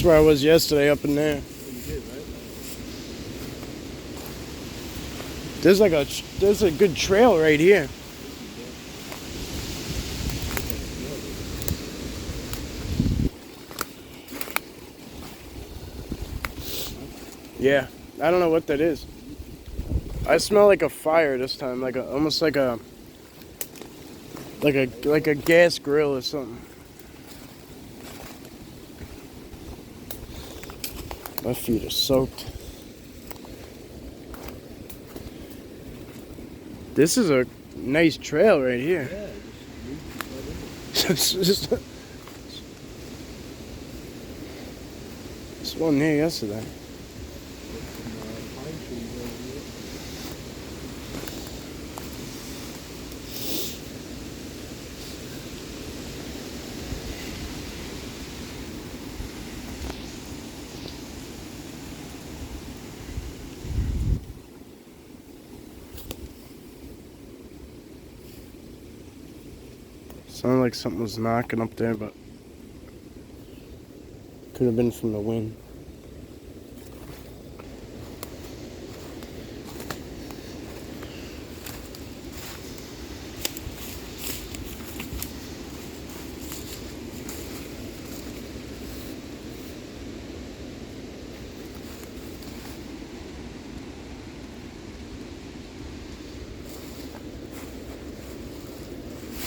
where I was yesterday, up in there. There's a good trail right here. Yeah, I don't know what that is. I smell like a fire this time, almost like a gas grill or something. My feet are soaked. This is a nice trail right here. This one here yesterday. Sounded like something was knocking up there, but could have been from the wind.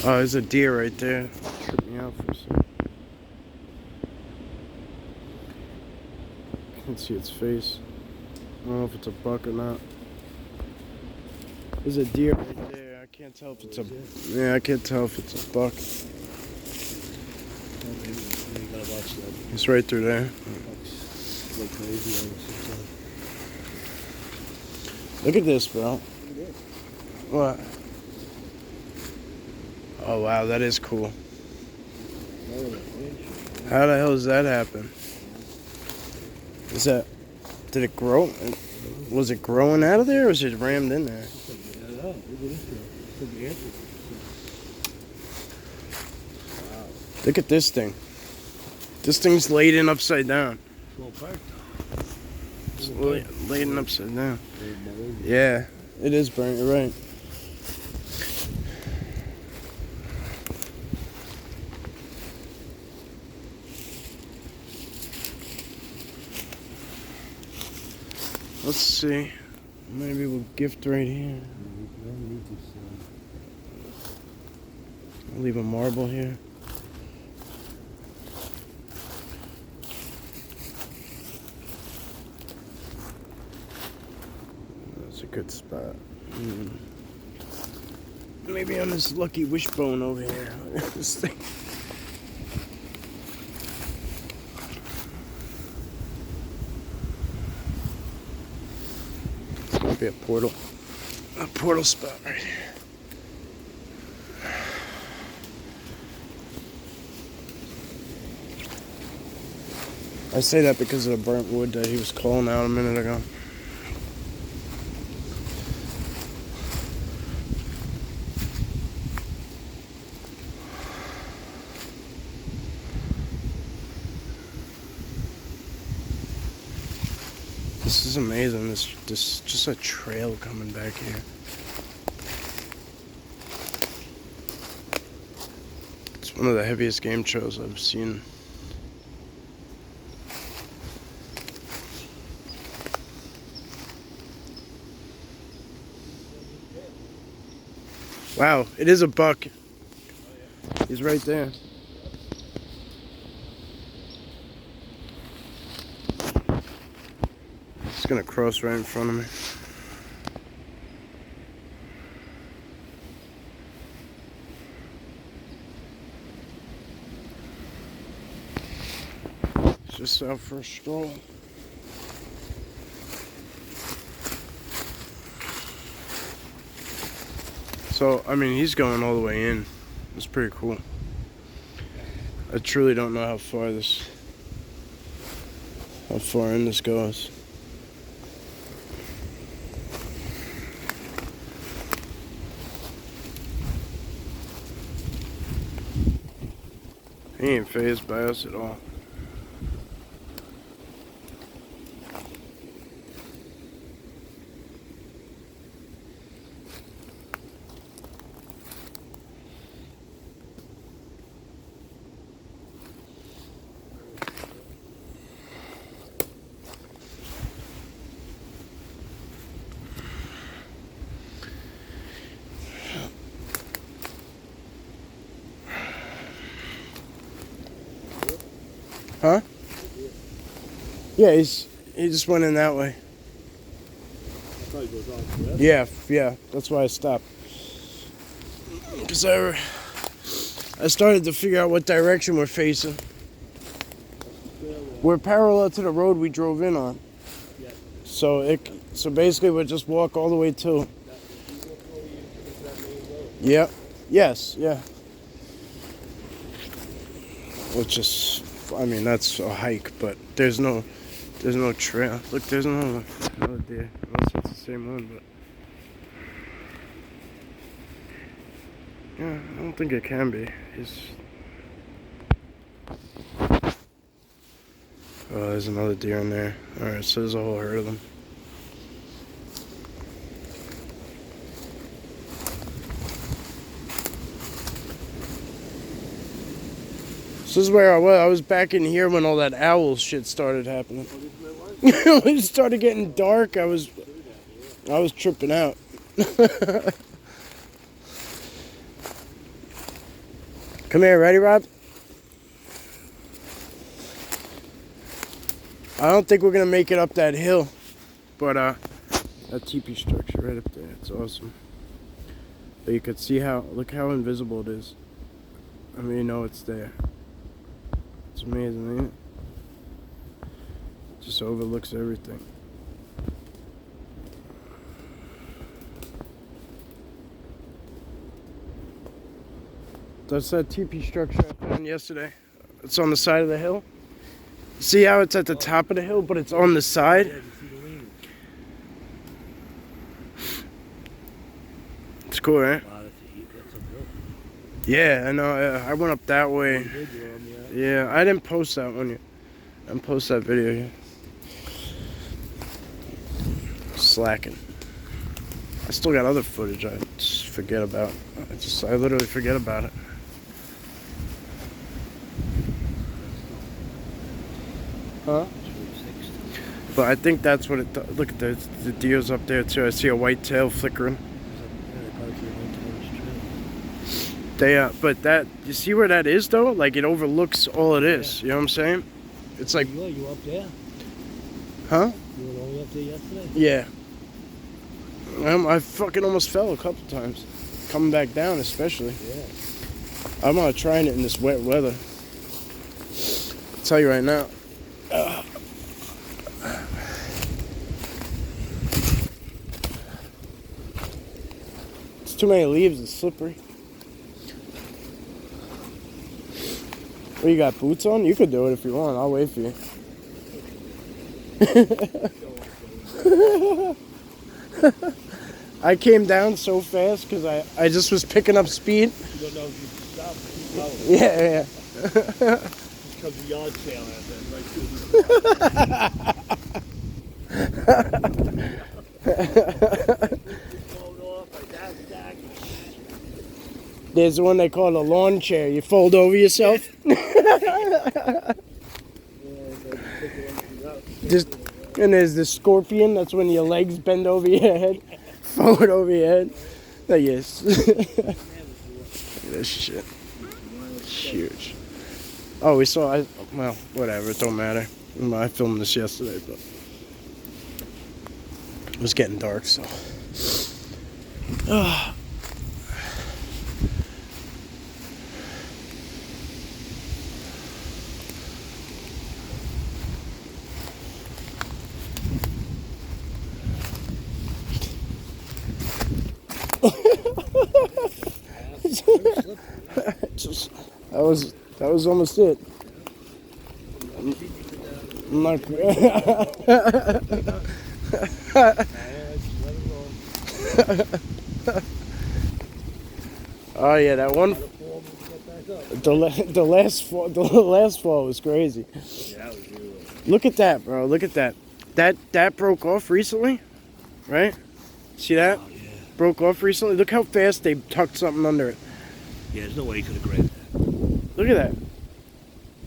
Oh, there's a deer right there. Tripped me out for a second. Can't see its face. I don't know if it's a buck or not. There's a deer right there. I can't tell if it's a. Yeah, I can't tell if it's a buck. You gotta watch that. It's right through there. Like crazy. Look at this, bro. What? Oh wow, that is cool. How the hell does that happen? Did it grow? Was it growing out of there, or was it rammed in there? Look at this thing. This thing's laid in upside down. It's laid in upside down. Yeah, it is burnt, you're right. Let's see. Maybe we'll gift right here. I'll leave a marble here. That's a good spot. Maybe on this lucky wishbone over here. This thing. Be a portal spot right here. I say that because of the burnt wood that he was calling out a minute ago. This is amazing. This just a trail coming back here. It's one of the heaviest game trails I've seen. Wow, it is a buck. He's right there. It's gonna cross right in front of me. It's just out for a stroll. So, I mean, he's going all the way in. It's pretty cool. I truly don't know how far in this goes. He ain't fazed by us at all. Huh? Yeah, he just went in that way. I thought he goes on forever. Yeah, that's why I stopped. Because I started to figure out what direction we're facing. We're parallel to the road we drove in on. Yeah. So basically we'll just walk all the way to. Yeah. Yes, yeah. Which is, I mean, that's a hike, but there's no trail. Look, there's another deer. Unless it's the same one, but yeah, I don't think it can be. Oh, there's another deer in there. Alright, so there's a whole herd of them. This is where I was. I was back in here when all that owl shit started happening. When it started getting dark, I was tripping out. Come here, ready, Rob? I don't think we're gonna make it up that hill, but that teepee structure right up there, it's awesome. But you could see look how invisible it is. I mean, you know it's there. It's amazing, ain't it? Just overlooks everything. That's that teepee structure I found yesterday. It's on the side of the hill. See how it's at the top of the hill, but it's on the side? It's cool, right? Yeah, I know. I went up that way. Yeah, I didn't post that one yet. I didn't post that video yet. Slacking. I still got other footage I just forget about. I literally forget about it. Huh? But I think that's what it does. Look at the deer's up there too. I see a white tail flickering. But that, you see where that is though? Like it overlooks all it is. You know what I'm saying? It's like. You up there? Huh? You were only up there yesterday? Yeah. I fucking almost fell a couple times. Coming back down, especially. Yeah. I'm not trying it in this wet weather. I'll tell you right now. It's too many leaves. It's slippery. What, you got boots on? You could do it if you want. I'll wait for you. I came down so fast because I just was picking up speed. You don't know if you stop. Yeah. Because the yard sale has that right. There's the one they call a lawn chair. You fold over yourself. And there's the scorpion. That's when your legs bend over your head. Forward over your head. Like, yes. Look at this shit. It's huge. Oh, well, whatever. It don't matter. I filmed this yesterday, but it was getting dark, so. That was almost it. I'm not. Oh yeah, that one. The last fall was crazy. Look at that, bro. Look at that. That broke off recently, right? See that? Oh, yeah. Broke off recently. Look how fast they tucked something under it. Yeah, there's no way you could have grabbed that. Look at that.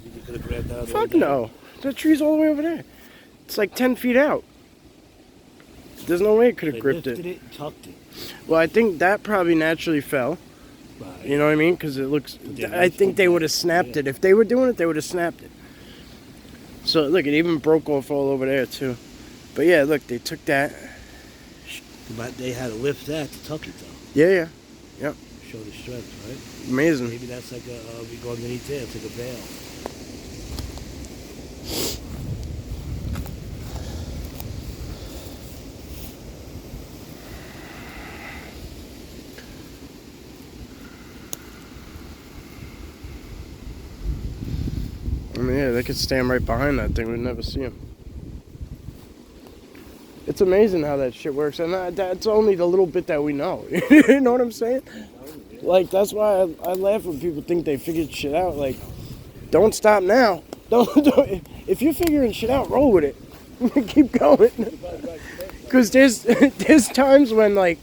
You could have grabbed that. Fuck no. That tree's all the way over there. It's like 10 feet out. There's no way it could have gripped it. And tucked it. Well, I think that probably naturally fell. Right. You know what I mean? Because it looks. I think they would have snapped it. If they were doing it, they would have snapped it. So look, it even broke off all over there too. But yeah, look, they took that. But they had to lift that to tuck it though. Yeah, yeah. Show the strength, right? Amazing. Maybe that's like we go underneath there, it's like a veil. I mean, yeah, they could stand right behind that thing. We'd never see them. It's amazing how that shit works, and that's only the little bit that we know. You know what I'm saying? Like, that's why I laugh when people think they figured shit out. Like, don't stop now. Don't if you're figuring shit out, roll with it. Keep going. Because there's times when, like,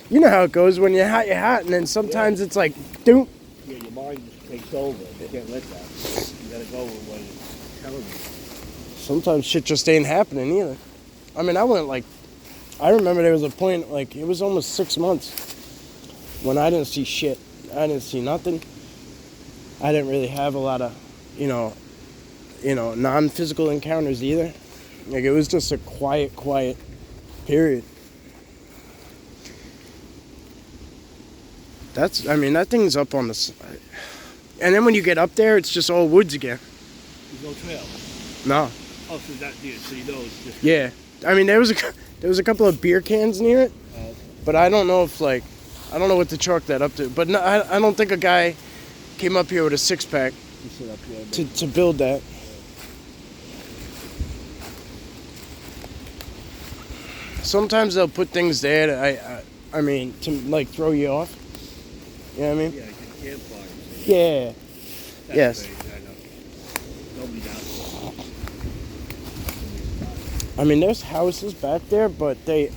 you know how it goes. When you're hot, and then sometimes it's like, doom. Yeah, your mind just takes over. You can't let that. You gotta go with what it's telling you. Sometimes shit just ain't happening either. I mean, I remember there was a point, like, it was almost 6 months when I didn't see shit. I didn't see nothing. I didn't really have a lot of, non-physical encounters either. Like, it was just a quiet period. That thing's up on the side. And then when you get up there, it's just all woods again. There's no trail. No. Oh, so that, so you know it's just... Yeah. I mean, there was a couple of beer cans near it, but I don't know if, like, I don't know what to chalk that up to. But no, I don't think a guy came up here with a six-pack to build that. Sometimes they'll put things there that I mean, to, like, throw you off. You know what I mean? Yeah, like campfires. Yeah. That's Yes. crazy, I know. Nobody down there. I mean, there's houses back there, but the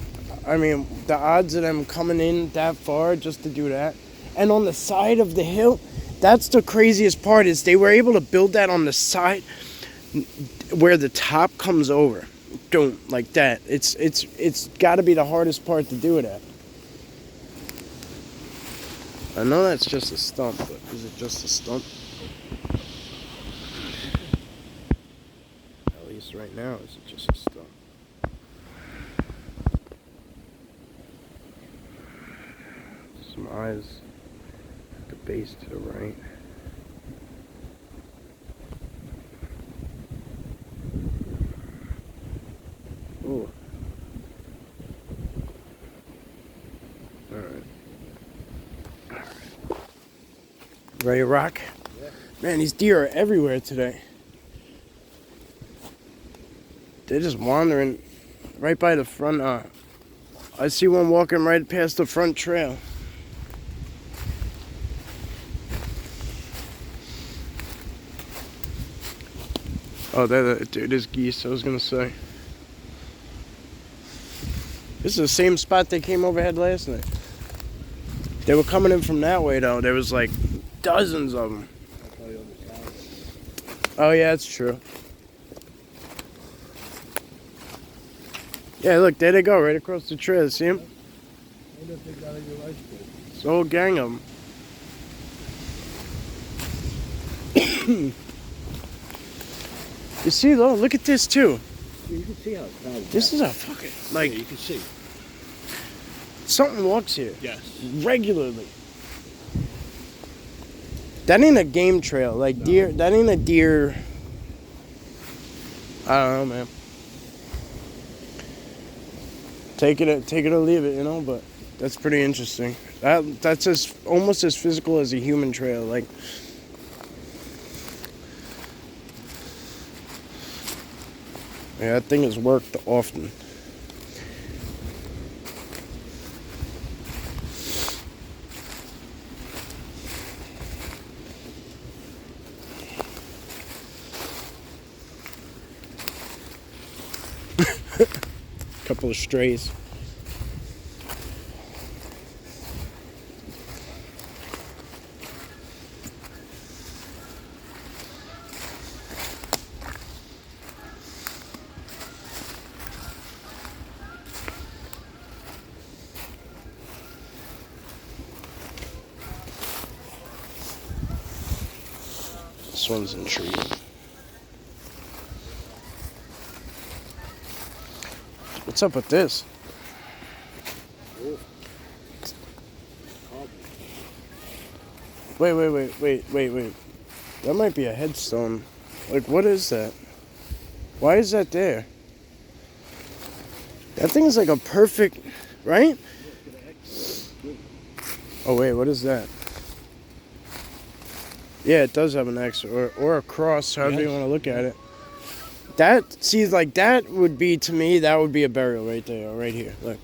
odds of them coming in that far just to do that. And on the side of the hill, that's the craziest part, is they were able to build that on the side where the top comes over. Don't like that. It's got to be the hardest part to do it at. I know that's just a stump, but is it just a stump? At least right now, is it just a stump? Some eyes at the base to the right. Ooh. Alright. Ready to rock? Yeah. Man, these deer are everywhere today. They're just wandering right by the front. I see one walking right past the front trail. Oh, there's geese, I was gonna say. This is the same spot they came overhead last night. They were coming in from that way, though. There was like dozens of them. Oh, yeah, that's true. Yeah, look, there they go, right across the trail. See them? It's a whole gang of them. You see, though, look at this, too. Yeah, you can see how it's crowded. This is a fucking, like, yeah, you can see. Something walks here. Yes. Regularly. That ain't a game trail. Like, no. Deer, that ain't a deer. I don't know, man. Take it or leave it, you know, but that's pretty interesting. That's almost as physical as a human trail. Like, yeah, that thing is worked often. Couple of strays. This one's intriguing. What's up with this? Wait. That might be a headstone. Like, what is that? Why is that there? That thing is like a perfect, right? Oh wait, what is that? Yeah, it does have an X or a cross, however you want to look at it. That, see, like that would be, to me, that would be a burial right there, right here. Look,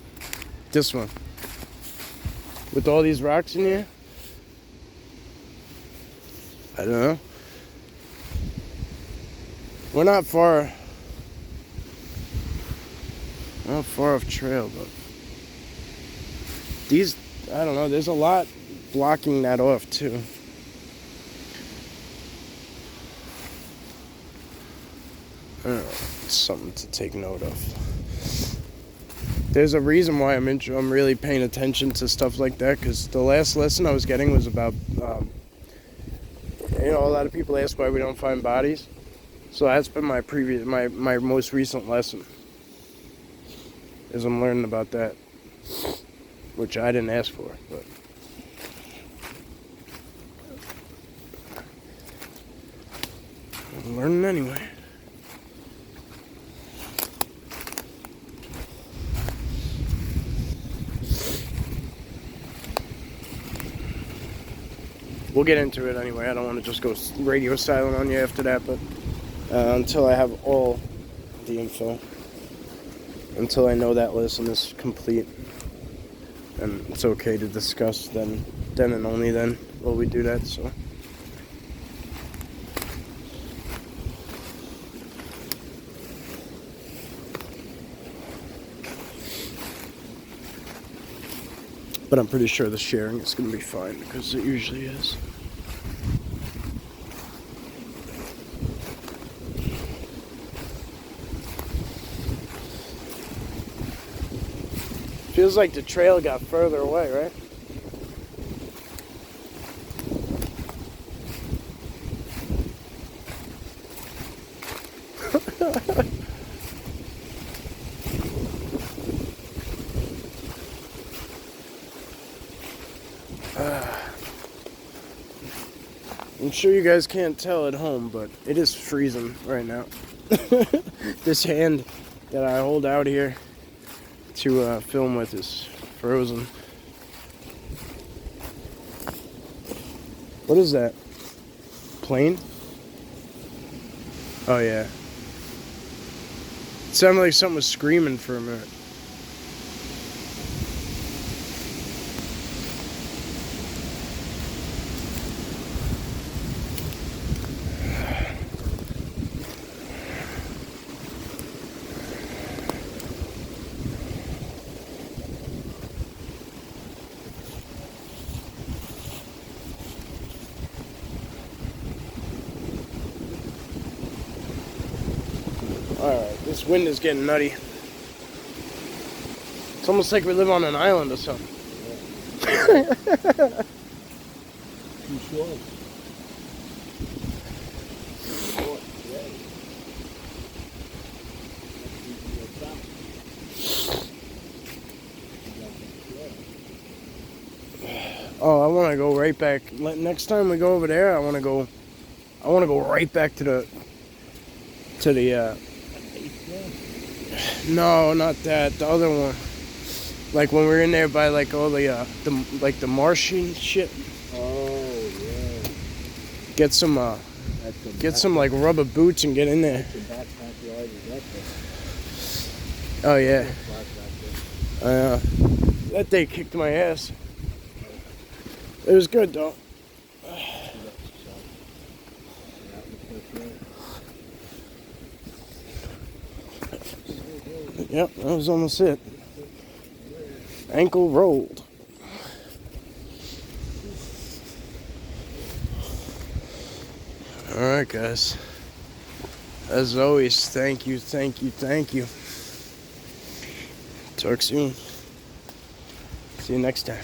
this one. With all these rocks in here. I don't know. We're not far off trail, but these, I don't know, there's a lot blocking that off too. I don't know, it's something to take note of. There's a reason why I'm really paying attention to stuff like that, because the last lesson I was getting was about, a lot of people ask why we don't find bodies. So that's been my most recent lesson. Is I'm learning about that, which I didn't ask for, but I'm learning anyway. We'll get into it anyway. I don't want to just go radio silent on you after that, but until I have all the info. Until I know that lesson is complete, and it's okay to discuss, then and only then will we do that. So, but I'm pretty sure the sharing is going to be fine, because it usually is. Feels like the trail got further away, right? I'm sure you guys can't tell at home, but it is freezing right now. This hand that I hold out here to film with is frozen. What is that? Plane? Oh yeah. It sounded like something was screaming for a minute. Alright, this wind is getting nutty. It's almost like we live on an island or something. Yeah. Too short. Oh, I want to go right back. Next time we go over there, I want to go right back to the no, not that, the other one. Like when we're in there by like all the Martian shit. Oh yeah. Get some like rubber boots and get in there. Oh yeah. That day kicked my ass. It was good though. Yep, that was almost it. Ankle rolled. Alright guys. As always, thank you. Talk soon. See you next time.